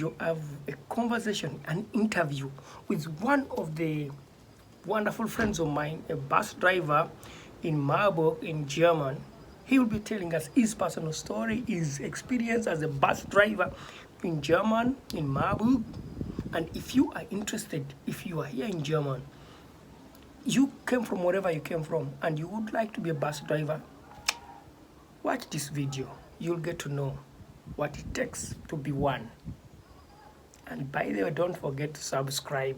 video, I have a conversation, an interview with one of the wonderful friends of mine, a bus driver in Marburg in Germany. He will be telling us his personal story, his experience as a bus driver in Germany, in Marburg. And if you are interested, if you are here in Germany, you came from wherever you came from and you would like to be a bus driver, watch this video. You'll get to know what it takes to be one. And by the way, don't forget to subscribe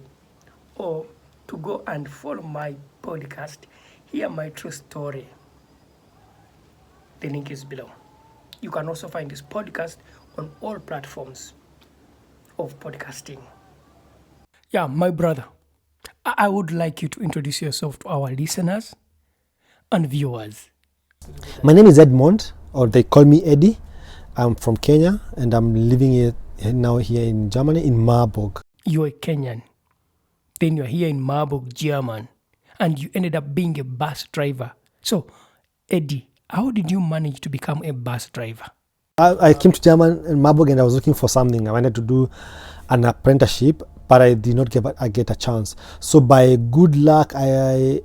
or to go and follow my podcast, Hear My True Story. The link is below. You can also find this podcast on all platforms of podcasting. Yeah, my brother, I would like you to introduce yourself to our listeners and viewers. My name is Edmond, or they call me Eddie. I'm from Kenya and I'm living here in Germany, in Marburg. You're a Kenyan. Then you're here in Marburg, Germany, and you ended up being a bus driver. So, Eddie, how did you manage to become a bus driver? I came to Germany in Marburg and I was looking for something. I wanted to do an apprenticeship, but I did not get a chance. So by good luck, I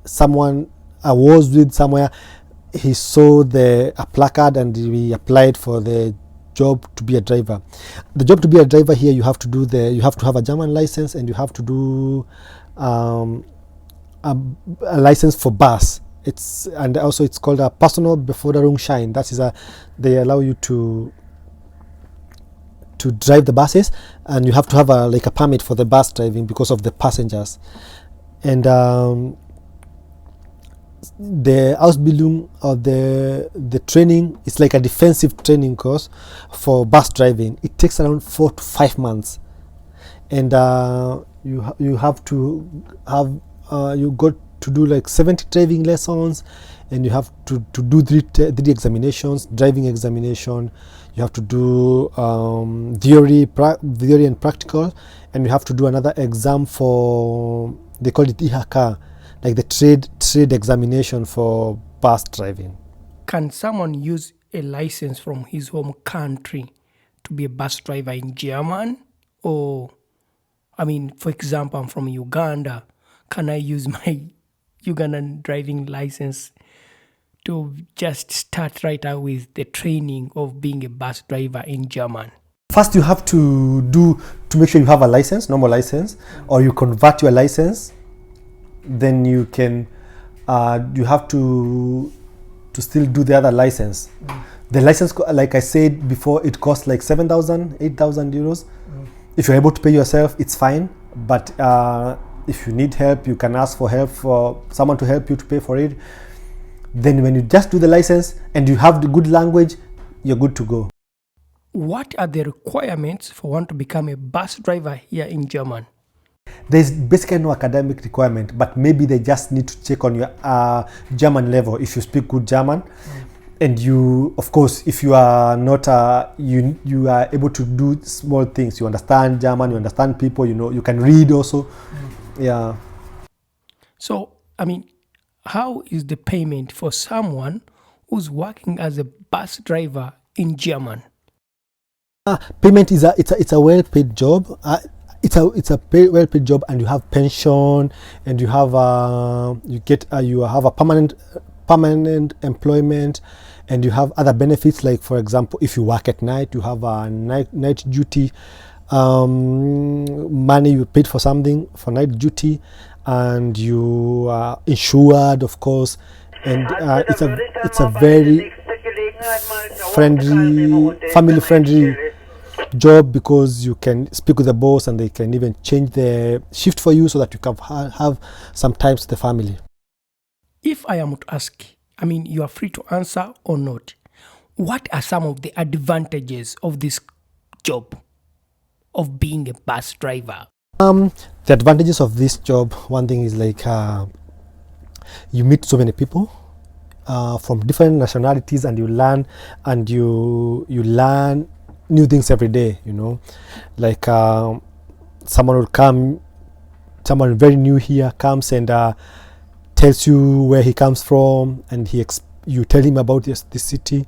was with somewhere. He saw a placard and we applied for the job to be a driver. The job to be a driver here, you have to have a German license and you have to do a license for bus. It's called a personal Beförderungsschein. That is they allow you to drive the buses, and you have to have a permit for the bus driving because of the passengers. And the Ausbildung or the training is like a defensive training course for bus driving. It takes around 4 to 5 months, and you have to have you got to do like 70 driving lessons, and you have to do three examinations, driving examination. You have to do theory and practical, and you have to do another exam for, they call it IHK, like the trade examination for bus driving. Can someone use a license from his home country to be a bus driver in Germany? Or, for example, I'm from Uganda. Can I use my Ugandan driving license to just start right out with the training of being a bus driver in Germany? First, you have to make sure you have a license, normal license, or you convert your license. Then you can, you have to still do the other license. The license, like I said before, it costs like 7,000, 8,000 euros. If you're able to pay yourself, it's fine. But if you need help, you can ask for help for someone to help you to pay for it. Then when you just do the license and you have the good language, you're good to go. What are the requirements for one to become a bus driver here in Germany? There's basically no academic requirement, but maybe they just need to check on your German level if you speak good German. And you, of course, if you are not, you are able to do small things. You understand German, you understand people, you can read also. Yeah. So, how is the payment for someone who's working as a bus driver in Germany? Payment is it's a well-paid job. It's a well-paid job, and you have pension, and you have you have a permanent employment, and you have other benefits, like for example, if you work at night, you have a night duty money you paid for something for night duty, and you are insured, of course, and it's a very family-friendly job, because you can speak with the boss and they can even change the shift for you so that you can have some time with the family. If I am to ask, you are free to answer or not, what are some of the advantages of this job of being a bus driver? The advantages of this job, one thing is you meet so many people from different nationalities, and you learn new things every day. Someone will come, someone very new here comes and tells you where he comes from, and you tell him about this city.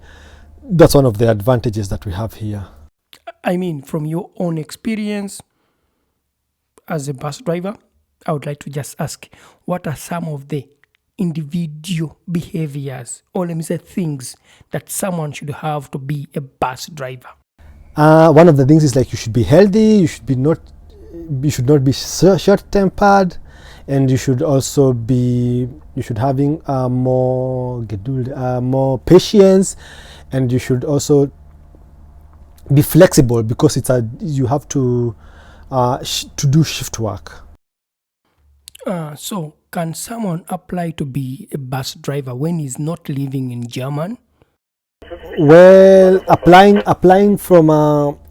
That's one of the advantages that we have here. I mean, from your own experience as a bus driver, I would like to just ask, what are some of the individual behaviors, or let me say things, that someone should have to be a bus driver? One of the things is like you should be healthy. You should not be short-tempered, and you should also be having more patience, and you should also be flexible because you have to do shift work. So, can someone apply to be a bus driver when he's not living in Germany? Well, applying from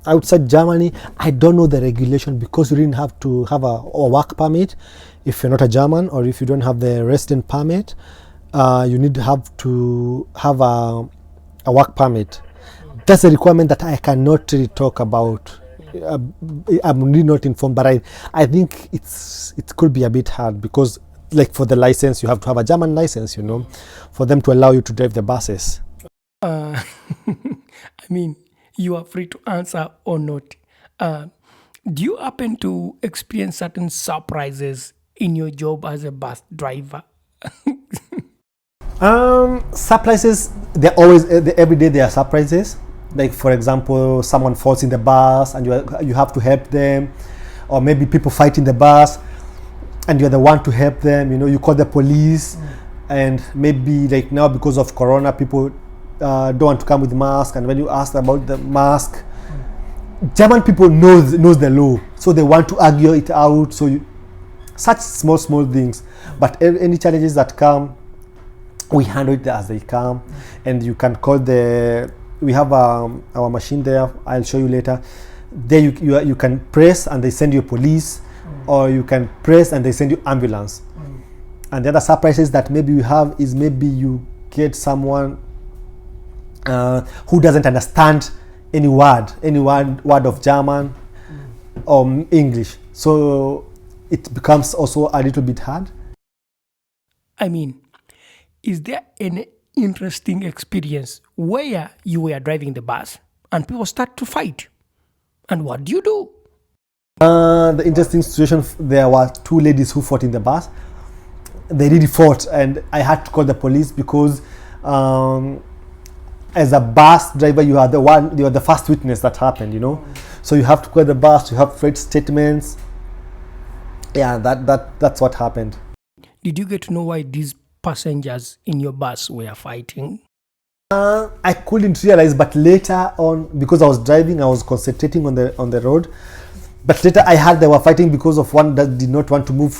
outside Germany, I don't know the regulation because you didn't have to have a work permit if you're not a German, or if you don't have the resident permit, you need to have a work permit. That's a requirement that I cannot really talk about. I'm really not informed, but I think it could be a bit hard because, like, for the license, you have to have a German license, for them to allow you to drive the buses. I mean, you are free to answer or not. Do you happen to experience certain surprises in your job as a bus driver? Surprises, they're always, every day there are surprises. Like, for example, someone falls in the bus and you have to help them, or maybe people fight in the bus and you're the one to help them. You call the police, and maybe, like, now because of Corona, people don't want to come with mask, and when you ask about the mask, German people knows the law, so they want to argue it out. So such small things, but any challenges that come, we handle it as they come. And you can call we have our machine there, I'll show you later. There you can press and they send you police, or you can press and they send you ambulance. And the other surprises that maybe you have is maybe you get someone who doesn't understand any word of German or English, so it becomes also a little bit hard. I mean, is there any interesting experience where you were driving the bus and people start to fight? And what do you do? The interesting situation, there were two ladies who fought in the bus. They really fought, and I had to call the police because as a bus driver, you are the first witness that happened, So you have to call the bus, you have to write statements. Yeah, that's what happened. Did you get to know why these passengers in your bus were fighting? I couldn't realize, but later on, because I was driving, I was concentrating on the road. But later I heard they were fighting because of one that did not want to move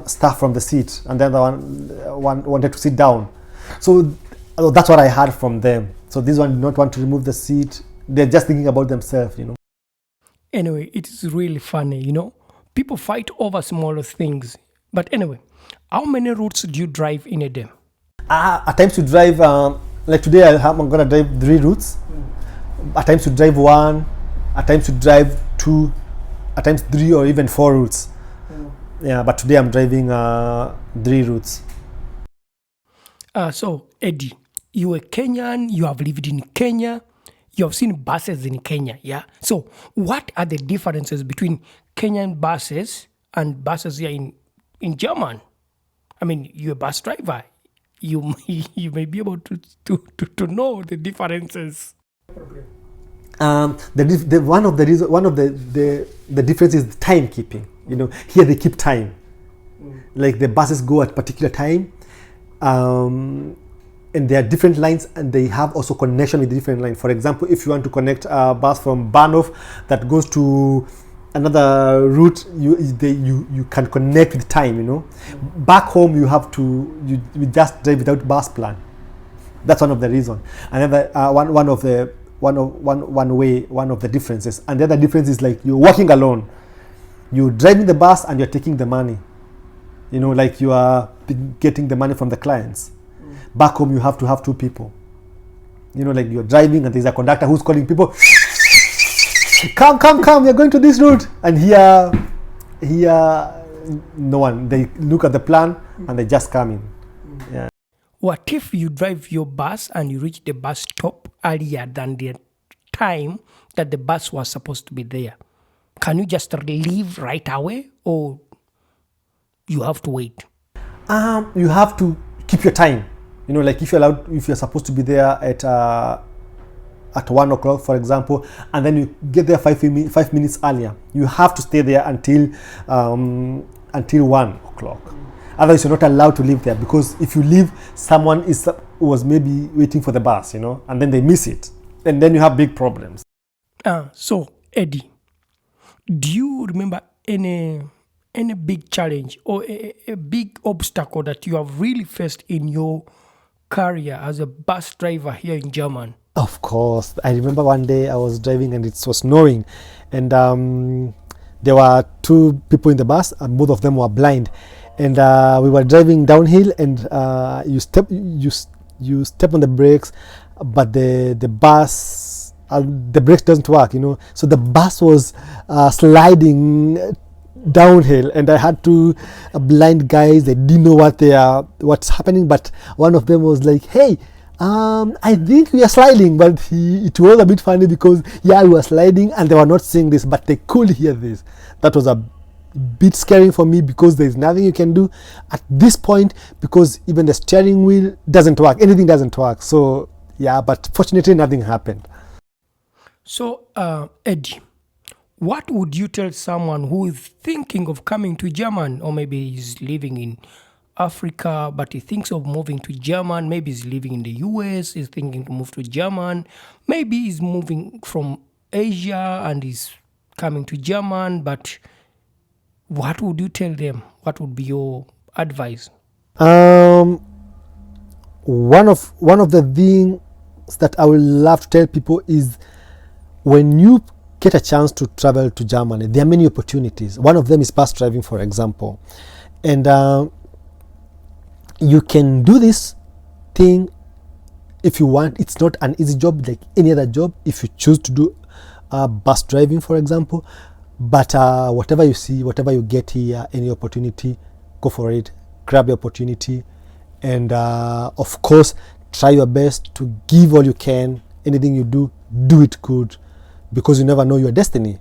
stuff from the seat, and then the one wanted to sit down. So that's what I heard from them. So this one did not want to remove the seat. They're just thinking about themselves, Anyway, it is really funny, People fight over smaller things. But anyway, how many routes do you drive in a day? At times you drive, like today I'm going to drive 3 routes. At times you drive 1, at times you drive 2, at times 3 or even 4 routes. Yeah, but today I'm driving 3 routes. So, Eddie, you're a Kenyan, you have lived in Kenya, you have seen buses in Kenya, yeah? So, what are the differences between Kenyan buses and buses here in Germany? I mean, you're a bus driver. You may be able to know the differences. One of the difference is the timekeeping. Here they keep time. Like the buses go at particular time, and there are different lines, and they have also connection with different lines. For example, if you want to connect a bus from Bahnhof that goes to another route, you can connect with time. Back home you just drive without bus plan. That's one of the reasons. Another one of the differences. And the other difference is, like, you're working alone. You're driving the bus and you're taking the money. Like you are getting the money from the clients. Back home you have to have 2 people. Like you're driving and there's a conductor who's calling people, come, you're going to this route. And here no one. They look at the plan and they just come in. Yeah. What if you drive your bus and you reach the bus stop earlier than the time that the bus was supposed to be there? Can you just leave right away, or you have to wait? You have to keep your time. You know, like if you're supposed to be there at 1 o'clock, for example, and then you get there 5 minutes earlier, you have to stay there until 1 o'clock. Otherwise, you're not allowed to leave there, because if you leave, someone was maybe waiting for the bus, you know, and then they miss it, and then you have big problems. So, Eddie, do you remember any big challenge or a big obstacle that you have really faced in your career as a bus driver here in Germany? Of course. I remember one day I was driving and it was snowing, and there were two people in the bus, and both of them were blind, and we were driving downhill, and you step on the brakes, but the bus, the brakes doesn't work, you know, so the bus was sliding downhill, and I had two blind guys. They didn't know what's happening, but one of them was like, "Hey, I think we are sliding," but it was a bit funny because we were sliding and they were not seeing this, but they could hear this. That was a bit scary for me, because there's nothing you can do at this point, because even the steering wheel doesn't work, anything doesn't work. So yeah, but fortunately nothing happened. So, Eddie, what would you tell someone who is thinking of coming to Germany, or maybe is living in Africa, but he thinks of moving to Germany? Maybe he's living in the US, he's thinking to move to Germany. Maybe he's moving from Asia and he's coming to Germany, but what would you tell them? What would be your advice? One of the things that I would love to tell people is, when you get a chance to travel to Germany, there are many opportunities. One of them is bus driving, for example, and you can do this thing if you want. It's not an easy job like any other job if you choose to do bus driving, for example, but whatever you see, whatever you get here, any opportunity, go for it, grab the opportunity, and of course try your best to give all you can. Anything you do it good, because you never know your destiny.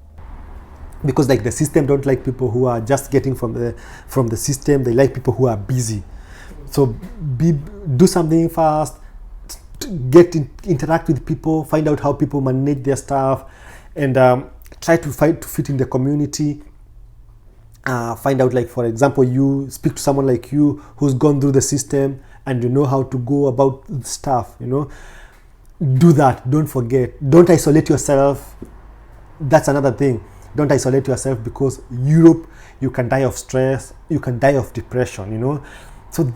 Because like the system don't like people who are just getting from the system. They like people who are busy. So do something fast, interact with people, find out how people manage their stuff, and try to fit in the community. Find out, like, for example, you speak to someone like you who's gone through the system and you know how to go about stuff, you know. Do that. Don't forget. Don't isolate yourself. That's another thing. Don't isolate yourself, because Europe, you can die of stress, you can die of depression, you know. So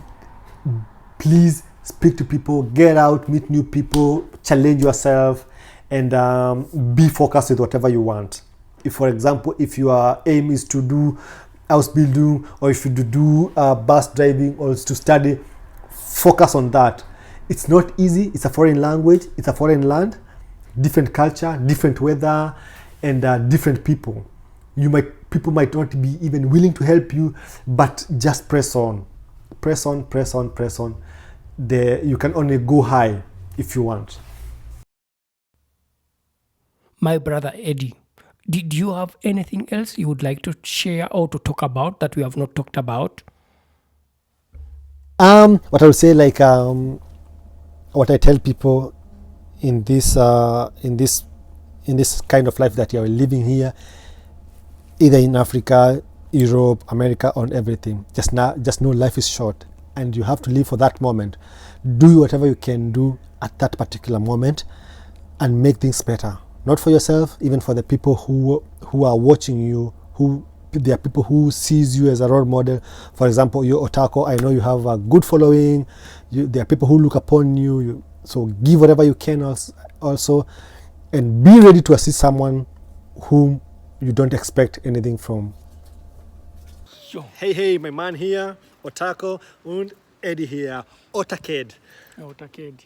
please speak to people, get out, meet new people, challenge yourself, and be focused with whatever you want. If, for example, if your aim is to do house building, or if you do bus driving, or to study, focus on that. It's not easy. It's a foreign language. It's a foreign land, different culture, different weather, and different people. People might not be even willing to help you, but just press on. Press on, press on, press on. You can only go high if you want. My brother Eddie, did you have anything else you would like to share or to talk about that we have not talked about? What I would say, like, what I tell people in this kind of life that you are living here, either in Africa, Europe, America, or everything, just know life is short, and you have to live for that moment. Do whatever you can do at that particular moment, and make things better. Not for yourself, even for the people who are watching you. There are people who sees you as a role model. For example, you Otako, I know you have a good following. There are people who look upon you. So give whatever you can also, and be ready to assist someone whom you don't expect anything from. Hey, my man here, Otako, and Eddie here, Otaked. Otaked.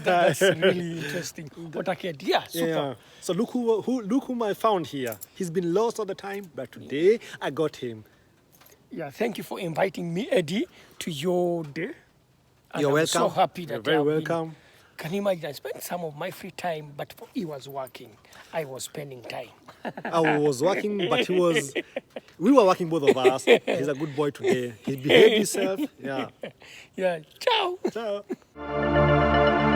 That's really interesting. Otaked, yeah, super. Yeah. So look whom I found here. He's been lost all the time, but today I got him. Yeah, thank you for inviting me, Eddie, to your day. And You're I'm welcome. so happy that You're very welcome. Can you imagine? I spent some of my free time, but he was working. I was spending time. I was working, but we were working, both of us. He's a good boy today. He behaved himself. Yeah. Yeah. Ciao. Ciao.